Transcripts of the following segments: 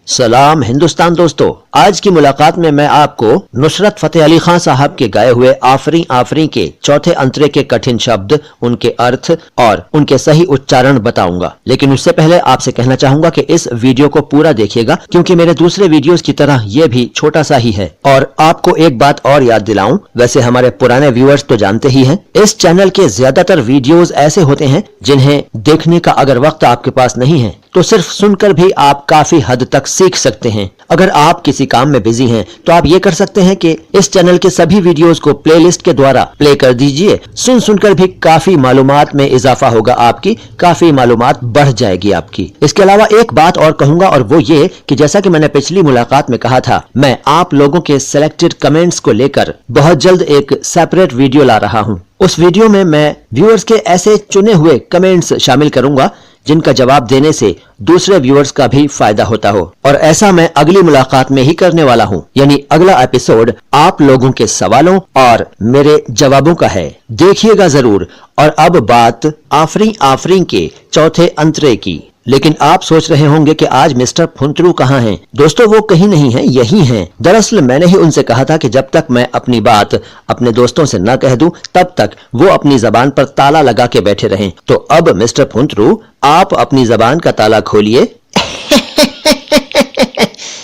सलाम हिंदुस्तान दोस्तों, आज की मुलाकात में मैं आपको नुसरत फतेह अली खान साहब के गाए हुए आफरी आफरी के चौथे अंतरे के कठिन शब्द, उनके अर्थ और उनके सही उच्चारण बताऊंगा। लेकिन उससे पहले आपसे कहना चाहूंगा कि इस वीडियो को पूरा देखिएगा, क्योंकि मेरे दूसरे वीडियोस की तरह ये भी छोटा सा ही है। और आपको एक बात और याद दिलाऊं, वैसे हमारे पुराने व्यूअर्स तो जानते ही हैं, इस चैनल के ज्यादातर वीडियोस ऐसे होते हैं जिन्हें देखने का अगर वक्त आपके पास नहीं है तो सिर्फ सुनकर भी आप काफी हद तक सीख सकते हैं। अगर आप किसी काम में बिजी हैं तो आप ये कर सकते हैं कि इस चैनल के सभी वीडियोस को प्लेलिस्ट के द्वारा प्ले कर दीजिए। सुनकर भी काफी मालूमात में इजाफा होगा, आपकी काफी मालूमात बढ़ जाएगी आपकी। इसके अलावा एक बात और कहूंगा, और वो ये कि जैसा कि मैंने पिछली मुलाकात में कहा था, मैं आप लोगों के सिलेक्टेड कमेंट्स को लेकर बहुत जल्द एक सेपरेट वीडियो ला रहा हूँ। उस वीडियो में मैं व्यूअर्स के ऐसे चुने हुए कमेंट्स शामिल करूंगा जिनका जवाब देने से दूसरे व्यूअर्स का भी फायदा होता हो। और ऐसा मैं अगली मुलाकात में ही करने वाला हूँ, यानी अगला एपिसोड आप लोगों के सवालों और मेरे जवाबों का है, देखिएगा जरूर। और अब बात आफरी आफरी के चौथे अंतरे की। लेकिन आप सोच रहे होंगे कि आज मिस्टर फुंतरू कहाँ हैं? दोस्तों, वो कहीं नहीं है, यही हैं। दरअसल मैंने ही उनसे कहा था कि जब तक मैं अपनी बात अपने दोस्तों से न कह दूं, तब तक वो अपनी जबान पर ताला लगा के बैठे रहें। तो अब मिस्टर फुंतरू, आप अपनी जबान का ताला खोलिए।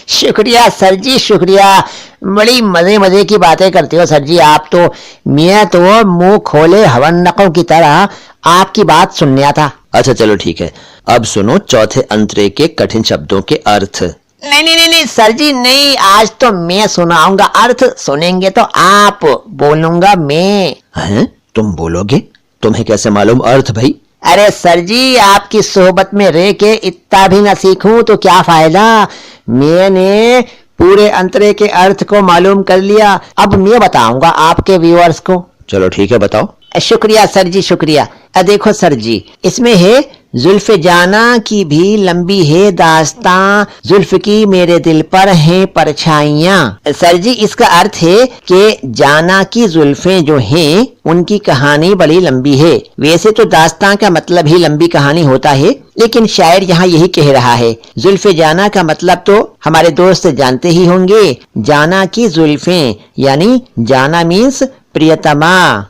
शुक्रिया सर जी, शुक्रिया। बड़ी मजे मजे की बातें करते हो सर जी आप तो। मैं तो मुंह खोले हवन्नकों की तरह आपकी बात सुनने था। अच्छा चलो ठीक है, अब सुनो चौथे अंतरे के कठिन शब्दों के अर्थ। नहीं सर जी नहीं, आज तो मैं सुनाऊंगा अर्थ, सुनेंगे तो आप, बोलूंगा मैं। हैं? तुम बोलोगे? तुम्हें कैसे मालूम अर्थ भाई? अरे सर जी, आपकी सोहबत में रह के इतना भी न सीखूं तो क्या फायदा। मैंने पूरे अंतरे के अर्थ को मालूम कर लिया, अब मैं बताऊंगा आपके व्यूअर्स को। चलो ठीक है, बताओ। शुक्रिया सर जी, शुक्रिया। देखो सर जी, इसमें है जुल्फ जाना की भी लंबी है दास्तां, जुल्फ की मेरे दिल पर हैं परछाइयां। सर जी, इसका अर्थ है कि जाना की जुल्फें जो हैं उनकी कहानी बड़ी लंबी है। वैसे तो दास्तां का मतलब ही लंबी कहानी होता है, लेकिन शायर यहाँ यही कह रहा है। जुल्फ जाना का मतलब तो हमारे दोस्त जानते ही होंगे, जाना की जुल्फें, यानी जाना मीन्स प्रियतमा।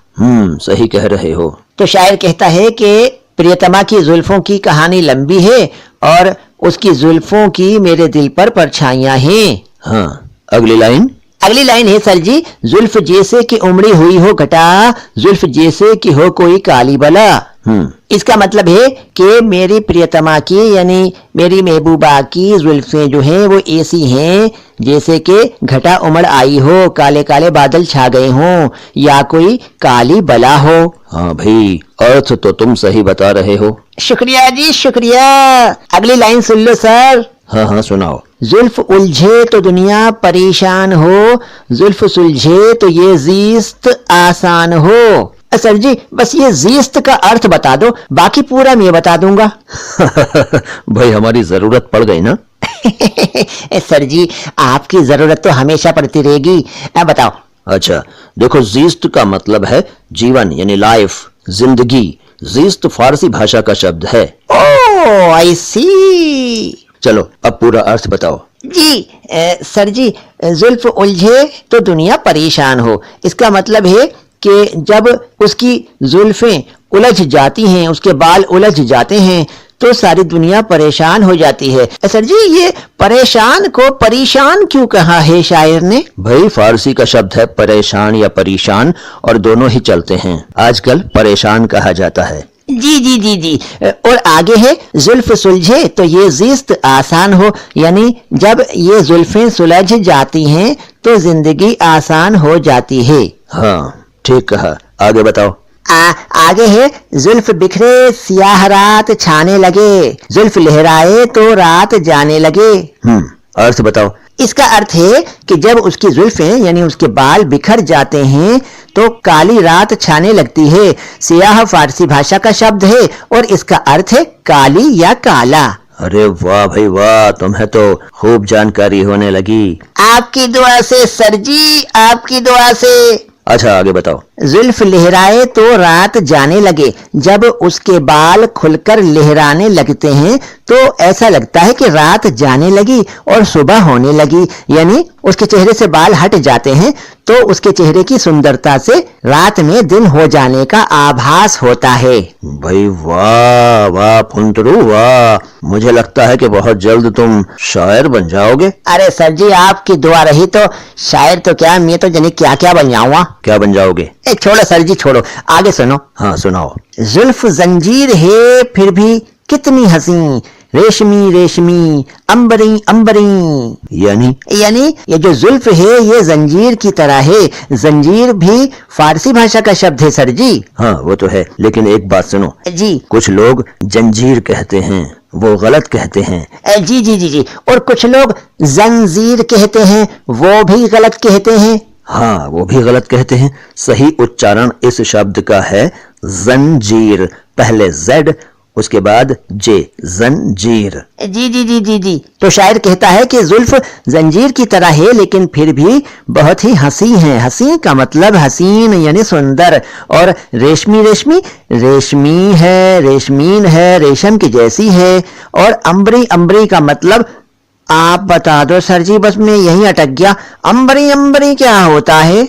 सही कह रहे हो। तो शायर कहता है कि प्रियतमा की जुल्फों की कहानी लंबी है और उसकी जुल्फों की मेरे दिल पर परछाइयां हैं। हाँ, अगली लाइन। अगली लाइन है सर जी, जुल्फ जैसे कि उमड़ी हुई हो घटा, जुल्फ जैसे कि हो कोई काली बला। इसका मतलब है कि मेरी प्रियतमा की, यानी मेरी महबूबा की जुल्फें जो हैं वो ऐसी हैं जैसे कि घटा उमड़ आई हो, काले काले बादल छा गए हों, या कोई काली बला हो। हाँ भाई, अर्थ तो तुम सही बता रहे हो। शुक्रिया जी, शुक्रिया। अगली लाइन सुन लो सर। हाँ सुनाओ। जुल्फ उलझे तो दुनिया परेशान हो, जुल्फ सुलझे तो ये जीस्त आसान हो। सर जी, बस ये जीस्त का अर्थ बता दो, बाकी पूरा मैं बता दूंगा। भाई, हमारी जरूरत पड़ गई ना। सर जी, आपकी जरूरत तो हमेशा पड़ती रहेगी। बताओ। अच्छा देखो, जीस्त का मतलब है जीवन, यानी लाइफ, जिंदगी। जीस्त फारसी भाषा का शब्द है। ओह, आई सी। चलो अब पूरा अर्थ बताओ। जी सर जी, जुल्फ उलझे तो दुनिया परेशान हो, इसका मतलब है कि जब उसकी जुल्फें उलझ जाती हैं, उसके बाल उलझ जाते हैं, तो सारी दुनिया परेशान हो जाती है। सर जी, ये परेशान को परेशान क्यों कहा है शायर ने? भाई, फारसी का शब्द है परेशान या परेशान, और दोनों ही चलते हैं। आजकल परेशान कहा जाता है। जी जी जी जी। और आगे है, जुल्फ सुलझे तो ये जीस्त आसान हो, यानी जब ये जुल्फें सुलझ जाती हैं तो जिंदगी आसान हो जाती है। हाँ ठीक कहा, आगे बताओ। आगे है, जुल्फ बिखरे सियाह रात छाने लगे, जुल्फ लहराए तो रात जाने लगे। अर्थ बताओ। इसका अर्थ है कि जब उसकी जुल्फें यानी उसके बाल बिखर जाते हैं तो काली रात छाने लगती है। सियाह फारसी भाषा का शब्द है और इसका अर्थ है काली या काला। अरे वाह भाई वाह, तुम्हें तो खूब जानकारी होने लगी। आपकी दुआ से सर जी, आपकी दुआ से। अच्छा आगे बताओ। जुल्फ लहराए तो रात जाने लगे। जब उसके बाल खुलकर लहराने लगते हैं तो ऐसा लगता है कि रात जाने लगी और सुबह होने लगी, यानी उसके चेहरे से बाल हट जाते हैं तो उसके चेहरे की सुंदरता से रात में दिन हो जाने का आभास होता है। भाई वाह वाह फुंतरू वाह, मुझे लगता है कि बहुत जल्द तुम शायर बन जाओगे। अरे सर जी, आपकी दुआ रही तो शायर तो क्या, मैं तो जाने क्या क्या बन जाऊंगा। क्या बन जाओगे? छोड़ो सर जी छोड़ो, आगे सुनो। हाँ सुनाओ। जुल्फ जंजीर है फिर भी कितनी हसी, रेशमी रेशमी अंबरी अंबरी। यानी ये जो जुल्फ है ये जंजीर की तरह है। जंजीर भी फारसी भाषा का शब्द है सर जी। हाँ वो तो है, लेकिन एक बात सुनो जी। कुछ लोग जंजीर कहते हैं, वो गलत कहते हैं। जी जी जी जी। और कुछ लोग जंजीर कहते हैं, वो भी गलत कहते हैं। हाँ वो भी गलत कहते हैं। सही उच्चारण इस शब्द का है जंजीर, पहले जेड उसके बाद जे, जंजीर। जी जी जी जी जी। तो शायर कहता है कि जुल्फ जंजीर की तरह है लेकिन फिर भी बहुत ही हसी है। हसी का मतलब हसीन यानी सुंदर। और रेशमी रेशमी, रेशमी है, रेशमीन है, रेशम की जैसी है। और अंबरी अंबरी का मतलब आप बता दो सर जी, बस मैं यही अटक गया। अंबरी अंबरी क्या होता है?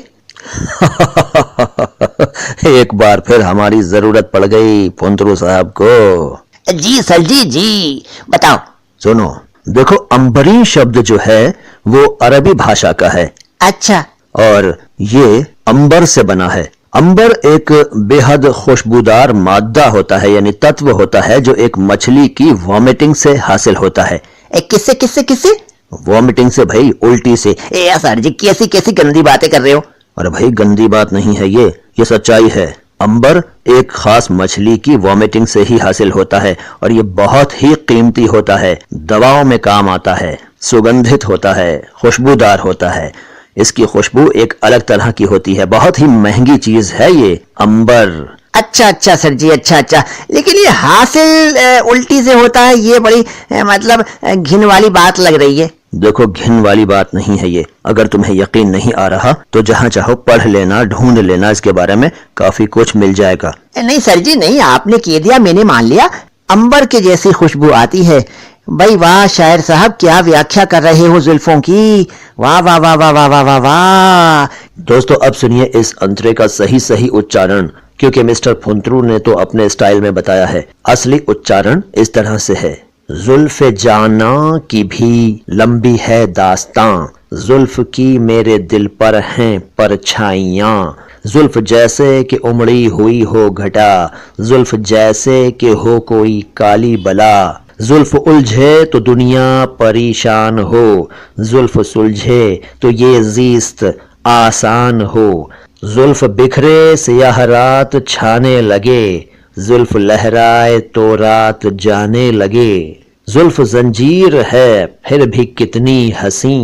एक बार फिर हमारी जरूरत पड़ गई फुंतरू साहब को। जी सर जी जी, बताओ। सुनो देखो, अंबरी शब्द जो है वो अरबी भाषा का है। अच्छा। और ये अंबर से बना है। अंबर एक बेहद खुशबूदार मादा होता है, यानी तत्व होता है जो एक मछली की वॉमिटिंग से हासिल होता है। किससे किससे किससे? वॉमिटिंग से भाई, उल्टी से। सर जी कैसी कैसी गंदी बातें कर रहे हो। अरे भाई गंदी बात नहीं है ये सच्चाई है। अंबर एक खास मछली की वॉमिटिंग से ही हासिल होता है और ये बहुत ही कीमती होता है, दवाओं में काम आता है, सुगंधित होता है, खुशबूदार होता है। इसकी खुशबू एक अलग तरह की होती है, बहुत ही महंगी चीज है ये अंबर। अच्छा अच्छा सर जी, अच्छा अच्छा। लेकिन ये हासिल उल्टी से होता है, ये बड़ी मतलब घिन वाली बात लग रही है। देखो घिन वाली बात नहीं है ये। अगर तुम्हें यकीन नहीं आ रहा तो जहां चाहो पढ़ लेना, ढूंढ लेना, इसके बारे में काफी कुछ मिल जाएगा। नहीं सर जी नहीं, आपने कह दिया मैंने मान लिया। अंबर के जैसी खुशबू आती है। भाई वाह शायर साहब, क्या व्याख्या कर रहे हो जुल्फों की। वाह वाह वाह वाह वाह वाह वाह वाह। दोस्तों अब सुनिए इस अंतरे का सही सही उच्चारण, क्योंकि मिस्टर फुंतरू ने तो अपने स्टाइल में बताया है। असली उच्चारण इस तरह से है। जुल्फ़े जाना की भी लंबी है दास्तां, जुल्फ की मेरे दिल पर हैं परछाइयां। जुल्फ जैसे कि उमड़ी हुई हो घटा, जुल्फ जैसे कि हो कोई काली बला। जुल्फ उलझे तो दुनिया परेशान हो, जुल्फ सुलझे तो ये जीस्त आसान हो। जुल्फ बिखरे सियाह रात छाने लगे, जुल्फ लहराए तो रात जाने लगे। जुल्फ जंजीर है फिर भी कितनी हसी,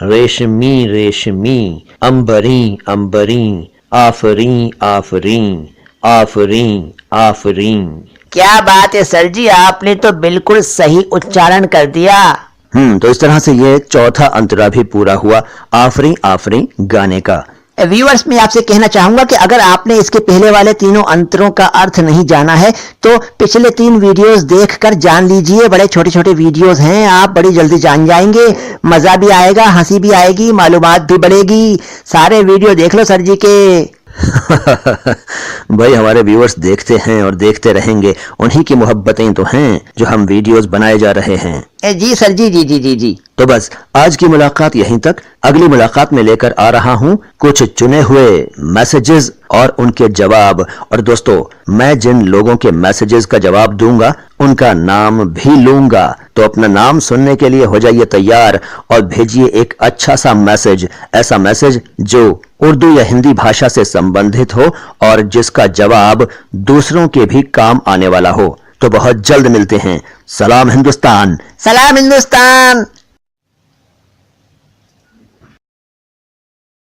रेशमी रेशमी अंबरी अंबरी, आफरी आफरी आफरी आफरी। क्या बात है सर जी, आपने तो बिल्कुल सही उच्चारण कर दिया। तो इस तरह से ये चौथा अंतरा भी पूरा हुआ आफरी आफरी गाने का। व्यूअर्स, मैं आपसे कहना चाहूंगा कि अगर आपने इसके पहले वाले तीनों अंतरों का अर्थ नहीं जाना है तो पिछले 3 वीडियोस देखकर जान लीजिए। बड़े छोटे छोटे वीडियोस हैं, आप बड़ी जल्दी जान जाएंगे। मजा भी आएगा, हंसी भी आएगी, मालूमात भी बढ़ेगी। सारे वीडियो देख लो सर जी के। भाई हमारे व्यूअर्स देखते हैं और देखते रहेंगे, उन्हीं की मोहब्बतें तो हैं जो हम वीडियोस बनाए जा रहे हैं। जी सर जी जी जी जी जी। तो बस आज की मुलाकात यहीं तक। अगली मुलाकात में लेकर आ रहा हूं कुछ चुने हुए मैसेजेस और उनके जवाब। और दोस्तों मैं जिन लोगों के मैसेजेस का जवाब दूंगा उनका नाम भी लूंगा, तो अपना नाम सुनने के लिए हो जाइए तैयार और भेजिए एक अच्छा सा मैसेज, ऐसा मैसेज जो उर्दू या हिंदी भाषा से संबंधित हो और जिसका जवाब दूसरों के भी काम आने वाला हो। तो बहुत जल्द मिलते हैं। सलाम हिंदुस्तान। सलाम हिंदुस्तान।